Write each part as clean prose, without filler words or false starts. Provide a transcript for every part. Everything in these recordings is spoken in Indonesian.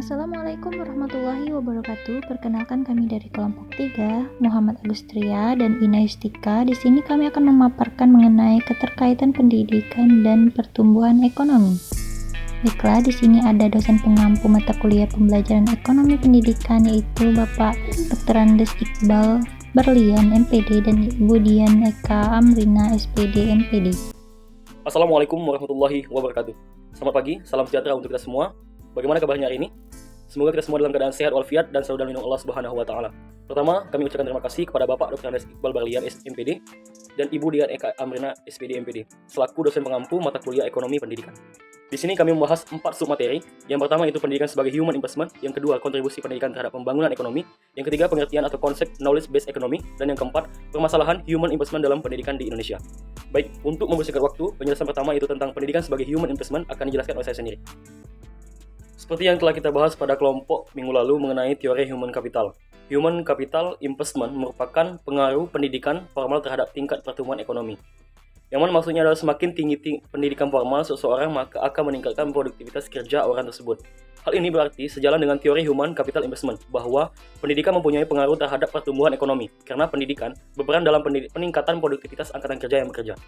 Assalamualaikum warahmatullahi wabarakatuh. Perkenalkan kami dari kelompok 3, Muhammad Agustria dan Ina Yustika. Di sini kami akan memaparkan mengenai keterkaitan pendidikan dan pertumbuhan ekonomi. Baiklah, di sini ada dosen pengampu mata kuliah pembelajaran ekonomi pendidikan yaitu Bapak Dr. Andes Iqbal Berlian MPD dan Ibu Dian Eka Amrina SPD MPD. Assalamualaikum warahmatullahi wabarakatuh. Selamat pagi, salam sejahtera untuk kita semua. Bagaimana kabarnya hari ini? Semoga kita semua dalam keadaan sehat walafiat dan selalu dalam lindungan Allah Subhanahu wa taala. Pertama, kami ucapkan terima kasih kepada Bapak Dr. Andes Iqbal Berlian MPD dan Ibu Dian Eka Amrina SPD MPD selaku dosen pengampu mata kuliah ekonomi pendidikan. Di sini kami membahas 4 submateri. Yang pertama itu pendidikan sebagai human investment, yang kedua kontribusi pendidikan terhadap pembangunan ekonomi, yang ketiga pengertian atau konsep knowledge based economy, dan yang keempat permasalahan human investment dalam pendidikan di Indonesia. Baik, untuk membersihkan waktu, penjelasan pertama itu tentang pendidikan sebagai human investment akan dijelaskan oleh saya sendiri. Seperti yang telah kita bahas pada kelompok minggu lalu mengenai teori human capital. Human capital investment merupakan pengaruh pendidikan formal terhadap tingkat pertumbuhan ekonomi. Yang mana maksudnya adalah semakin tinggi pendidikan formal seseorang maka akan meningkatkan produktivitas kerja orang tersebut. Hal ini berarti sejalan dengan teori human capital investment bahwa pendidikan mempunyai pengaruh terhadap pertumbuhan ekonomi karena pendidikan berperan dalam peningkatan produktivitas angkatan kerja yang bekerja.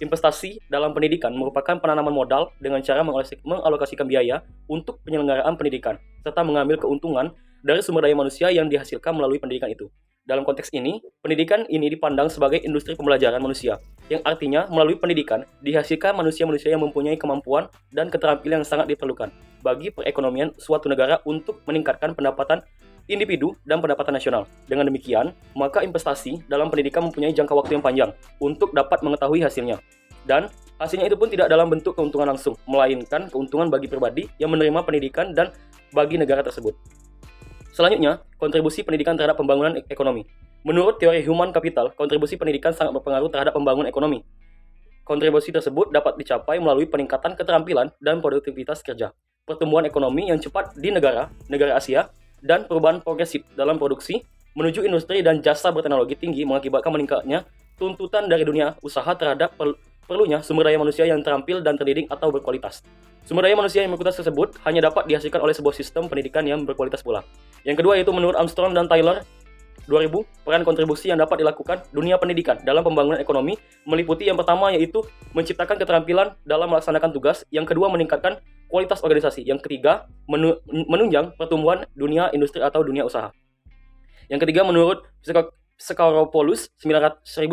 Investasi dalam pendidikan merupakan penanaman modal dengan cara mengalokasikan biaya untuk penyelenggaraan pendidikan, serta mengambil keuntungan dari sumber daya manusia yang dihasilkan melalui pendidikan itu. Dalam konteks ini, pendidikan ini dipandang sebagai industri pembelajaran manusia, yang artinya melalui pendidikan dihasilkan manusia-manusia yang mempunyai kemampuan dan keterampilan yang sangat diperlukan bagi perekonomian suatu negara untuk meningkatkan pendapatan individu dan pendapatan nasional. Dengan demikian, maka investasi dalam pendidikan mempunyai jangka waktu yang panjang untuk dapat mengetahui hasilnya. Dan hasilnya itu pun tidak dalam bentuk keuntungan langsung, melainkan keuntungan bagi pribadi yang menerima pendidikan dan bagi negara tersebut. Selanjutnya, kontribusi pendidikan terhadap pembangunan ekonomi. Menurut teori human capital, kontribusi pendidikan sangat berpengaruh terhadap pembangunan ekonomi. Kontribusi tersebut dapat dicapai melalui peningkatan keterampilan dan produktivitas kerja, pertumbuhan ekonomi yang cepat di negara Asia, dan perubahan progresif dalam produksi menuju industri dan jasa berteknologi tinggi mengakibatkan meningkatnya tuntutan dari dunia usaha terhadap perlunya sumber daya manusia yang terampil dan terdidik atau berkualitas. Sumber daya manusia yang berkualitas tersebut hanya dapat dihasilkan oleh sebuah sistem pendidikan yang berkualitas pula. Yang kedua yaitu menurut Armstrong dan Taylor 2000, peran kontribusi yang dapat dilakukan dunia pendidikan dalam pembangunan ekonomi meliputi yang pertama yaitu menciptakan keterampilan dalam melaksanakan tugas, yang kedua meningkatkan kualitas organisasi, yang ketiga menunjang pertumbuhan dunia industri atau dunia usaha. Yang ketiga menurut Skouropoulos 1977,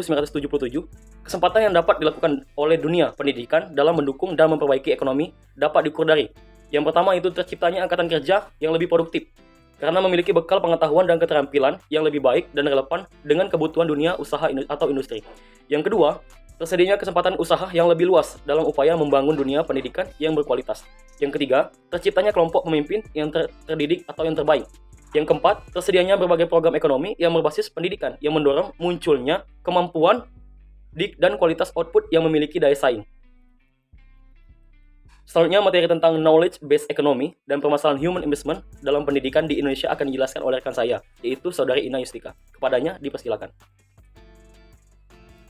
kesempatan yang dapat dilakukan oleh dunia pendidikan dalam mendukung dan memperbaiki ekonomi dapat diukur dari yang pertama itu terciptanya angkatan kerja yang lebih produktif karena memiliki bekal pengetahuan dan keterampilan yang lebih baik dan relevan dengan kebutuhan dunia usaha atau industri. Yang kedua, tersedianya kesempatan usaha yang lebih luas dalam upaya membangun dunia pendidikan yang berkualitas. Yang ketiga, terciptanya kelompok pemimpin yang terdidik atau yang terbaik. Yang keempat, tersedianya berbagai program ekonomi yang berbasis pendidikan yang mendorong munculnya kemampuan dan kualitas output yang memiliki daya saing. Selanjutnya, materi tentang knowledge based economy dan permasalahan human investment dalam pendidikan di Indonesia akan dijelaskan oleh rekan saya, yaitu Saudari Ina Yustika. Kepadanya dipersilakan.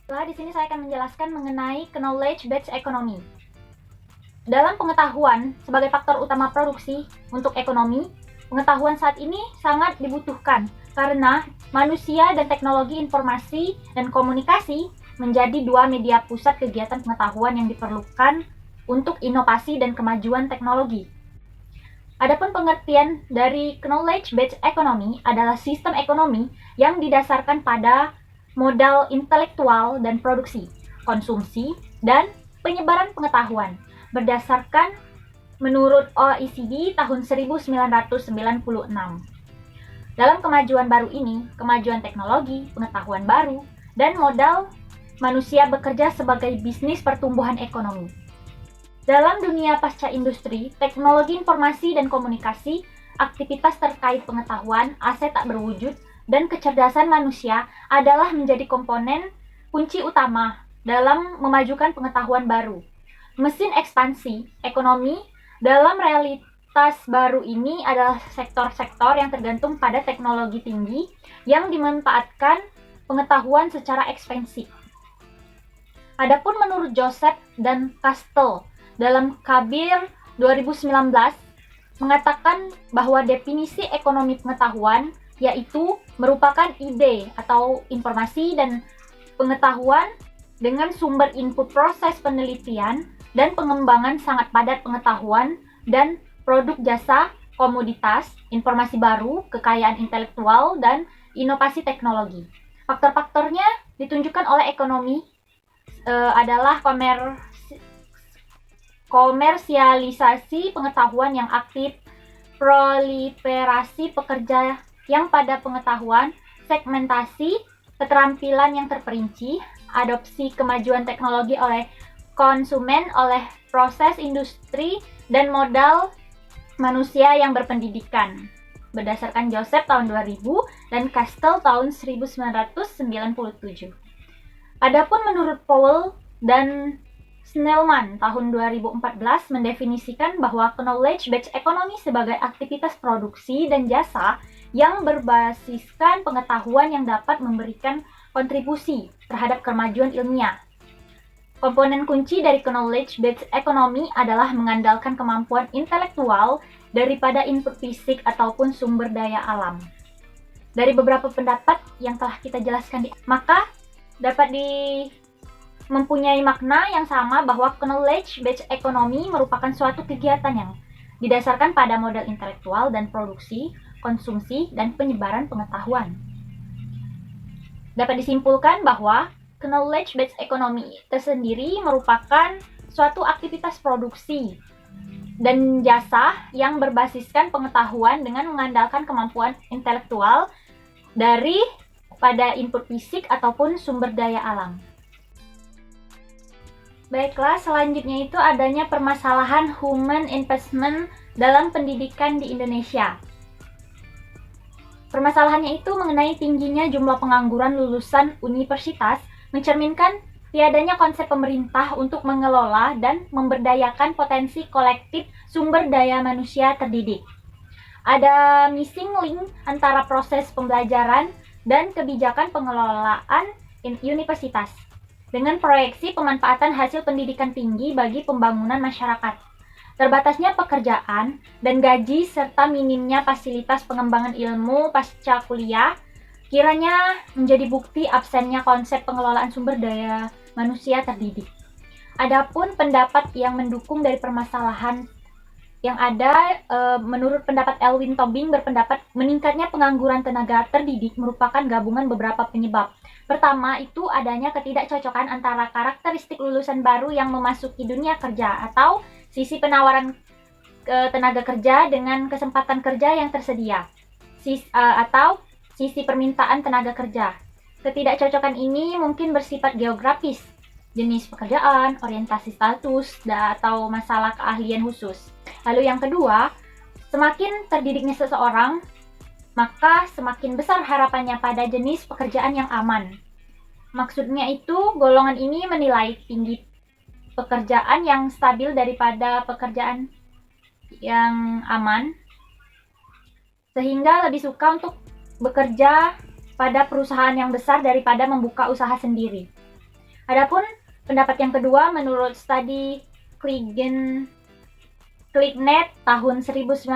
Di sini saya akan menjelaskan mengenai knowledge based economy. Dalam pengetahuan sebagai faktor utama produksi untuk ekonomi, pengetahuan saat ini sangat dibutuhkan karena manusia dan teknologi informasi dan komunikasi menjadi dua media pusat kegiatan pengetahuan yang diperlukan untuk inovasi dan kemajuan teknologi. Adapun pengertian dari knowledge based economy adalah sistem ekonomi yang didasarkan pada modal intelektual dan produksi, konsumsi, dan penyebaran pengetahuan berdasarkan menurut OECD tahun 1996. Dalam kemajuan baru ini, kemajuan teknologi, pengetahuan baru, dan modal manusia bekerja sebagai bisnis pertumbuhan ekonomi. Dalam dunia pasca industri, teknologi informasi dan komunikasi, aktivitas terkait pengetahuan, aset tak berwujud, dan kecerdasan manusia adalah menjadi komponen kunci utama dalam memajukan pengetahuan baru. Mesin ekspansi ekonomi dalam realitas baru ini adalah sektor-sektor yang tergantung pada teknologi tinggi yang dimanfaatkan pengetahuan secara ekspansif. Adapun menurut Joseph dan Kastel dalam Kabir 2019, mengatakan bahwa definisi ekonomi pengetahuan yaitu merupakan ide atau informasi dan pengetahuan dengan sumber input proses penelitian dan pengembangan sangat padat pengetahuan dan produk jasa, komoditas, informasi baru, kekayaan intelektual, dan inovasi teknologi. Faktor-faktornya ditunjukkan oleh ekonomi adalah komersialisasi pengetahuan yang aktif, proliferasi pekerja yang pada pengetahuan, segmentasi, keterampilan yang terperinci, adopsi kemajuan teknologi oleh konsumen, oleh proses industri, dan modal manusia yang berpendidikan. Berdasarkan Joseph tahun 2000 dan Kastel tahun 1997. Adapun menurut Powell dan Snellman tahun 2014 mendefinisikan bahwa knowledge-based economy sebagai aktivitas produksi dan jasa yang berbasiskan pengetahuan yang dapat memberikan kontribusi terhadap kemajuan ilmiah. Komponen kunci dari knowledge-based economy adalah mengandalkan kemampuan intelektual daripada input fisik ataupun sumber daya alam. Dari beberapa pendapat yang telah kita jelaskan, maka dapat mempunyai makna yang sama bahwa knowledge-based economy merupakan suatu kegiatan yang didasarkan pada model intelektual dan produksi, konsumsi, dan penyebaran pengetahuan. Dapat disimpulkan bahwa knowledge-based economy tersendiri merupakan suatu aktivitas produksi dan jasa yang berbasiskan pengetahuan dengan mengandalkan kemampuan intelektual dari pada input fisik ataupun sumber daya alam. Baiklah, selanjutnya itu adanya permasalahan human investment dalam pendidikan di Indonesia. Permasalahannya itu mengenai tingginya jumlah pengangguran lulusan universitas, mencerminkan tiadanya konsep pemerintah untuk mengelola dan memberdayakan potensi kolektif sumber daya manusia terdidik. Ada missing link antara proses pembelajaran dan kebijakan pengelolaan universitas dengan proyeksi pemanfaatan hasil pendidikan tinggi bagi pembangunan masyarakat. Terbatasnya pekerjaan dan gaji serta minimnya fasilitas pengembangan ilmu pasca kuliah kiranya menjadi bukti absennya konsep pengelolaan sumber daya manusia terdidik. Adapun pendapat yang mendukung dari permasalahan yang ada, menurut pendapat Elwin Tobing berpendapat meningkatnya pengangguran tenaga terdidik merupakan gabungan beberapa penyebab. Pertama, itu adanya ketidakcocokan antara karakteristik lulusan baru yang memasuki dunia kerja atau sisi penawaran tenaga kerja dengan kesempatan kerja yang tersedia, atau sisi permintaan tenaga kerja. Ketidakcocokan ini mungkin bersifat geografis, jenis pekerjaan, orientasi status, atau masalah keahlian khusus. Lalu yang kedua, semakin terdidiknya seseorang, maka semakin besar harapannya pada jenis pekerjaan yang aman. Maksudnya itu, golongan ini menilai tinggi pekerjaan yang stabil daripada pekerjaan yang aman, sehingga lebih suka untuk bekerja pada perusahaan yang besar daripada membuka usaha sendiri. Adapun pendapat yang kedua, menurut studi ClickNet tahun 1980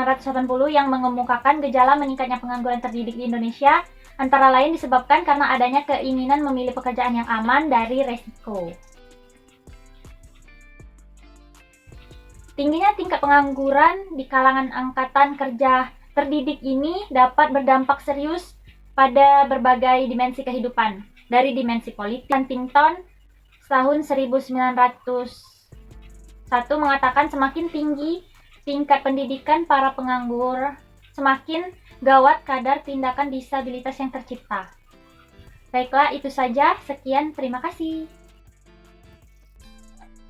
yang mengemukakan gejala meningkatnya pengangguran terdidik di Indonesia antara lain disebabkan karena adanya keinginan memilih pekerjaan yang aman dari resiko. Tingginya tingkat pengangguran di kalangan angkatan kerja terdidik ini dapat berdampak serius pada berbagai dimensi kehidupan. Dari dimensi politik, Huntington tahun 1901 mengatakan semakin tinggi tingkat pendidikan para penganggur, semakin gawat kadar tindakan disabilitas yang tercipta. Baiklah, itu saja. Sekian, terima kasih.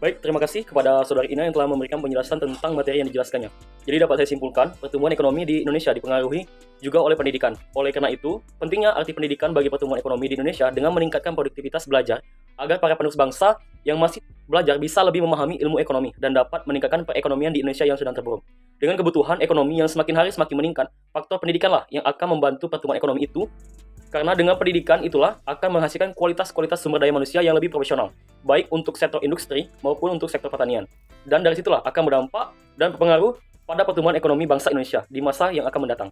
Baik, terima kasih kepada Saudari Ina yang telah memberikan penjelasan tentang materi yang dijelaskannya. Jadi dapat saya simpulkan, pertumbuhan ekonomi di Indonesia dipengaruhi juga oleh pendidikan. Oleh karena itu, pentingnya arti pendidikan bagi pertumbuhan ekonomi di Indonesia dengan meningkatkan produktivitas belajar agar para penerus bangsa yang masih belajar bisa lebih memahami ilmu ekonomi dan dapat meningkatkan perekonomian di Indonesia yang sedang terpuruk. Dengan kebutuhan ekonomi yang semakin hari semakin meningkat, faktor pendidikanlah yang akan membantu pertumbuhan ekonomi itu. Karena dengan pendidikan itulah akan menghasilkan kualitas-kualitas sumber daya manusia yang lebih profesional, baik untuk sektor industri maupun untuk sektor pertanian. Dan dari situlah akan berdampak dan berpengaruh pada pertumbuhan ekonomi bangsa Indonesia di masa yang akan mendatang.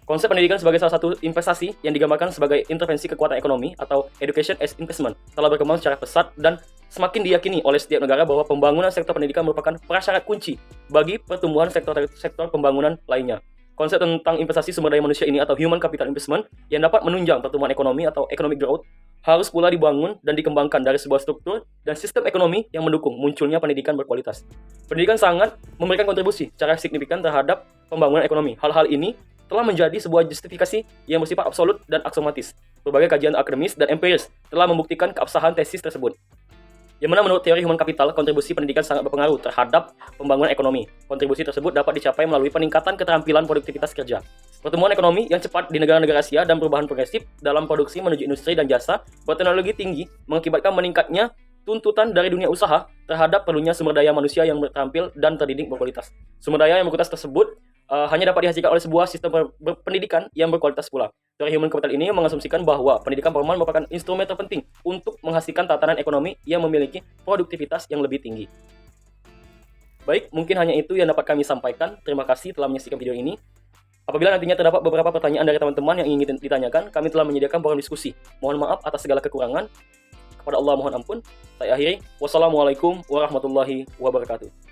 Konsep pendidikan sebagai salah satu investasi yang digambarkan sebagai intervensi kekuatan ekonomi atau education as investment telah berkembang secara pesat dan semakin diyakini oleh setiap negara bahwa pembangunan sektor pendidikan merupakan prasyarat kunci bagi pertumbuhan sektor pembangunan lainnya. Konsep tentang investasi sumber daya manusia ini atau human capital investment yang dapat menunjang pertumbuhan ekonomi atau economic growth harus pula dibangun dan dikembangkan dari sebuah struktur dan sistem ekonomi yang mendukung munculnya pendidikan berkualitas. Pendidikan sangat memberikan kontribusi secara signifikan terhadap pembangunan ekonomi. Hal-hal ini telah menjadi sebuah justifikasi yang bersifat absolut dan aksiomatis. Berbagai kajian akademis dan empiris telah membuktikan keabsahan tesis tersebut. Yang mana menurut teori human capital, kontribusi pendidikan sangat berpengaruh terhadap pembangunan ekonomi. Kontribusi tersebut dapat dicapai melalui peningkatan keterampilan produktivitas kerja. Pertumbuhan ekonomi yang cepat di negara-negara Asia dan perubahan progresif dalam produksi menuju industri dan jasa berteknologi tinggi mengakibatkan meningkatnya tuntutan dari dunia usaha terhadap perlunya sumber daya manusia yang terampil dan terdidik berkualitas. Sumber daya yang berkualitas tersebut hanya dapat dihasilkan oleh sebuah sistem pendidikan yang berkualitas pula. Teori human capital ini mengasumsikan bahwa pendidikan formal merupakan instrumen terpenting untuk menghasilkan tatanan ekonomi yang memiliki produktivitas yang lebih tinggi. Baik, mungkin hanya itu yang dapat kami sampaikan. Terima kasih telah menyaksikan video ini. Apabila nantinya terdapat beberapa pertanyaan dari teman-teman yang ingin ditanyakan, kami telah menyediakan forum diskusi. Mohon maaf atas segala kekurangan. Kepada Allah mohon ampun. Saya akhiri. Wassalamualaikum warahmatullahi wabarakatuh.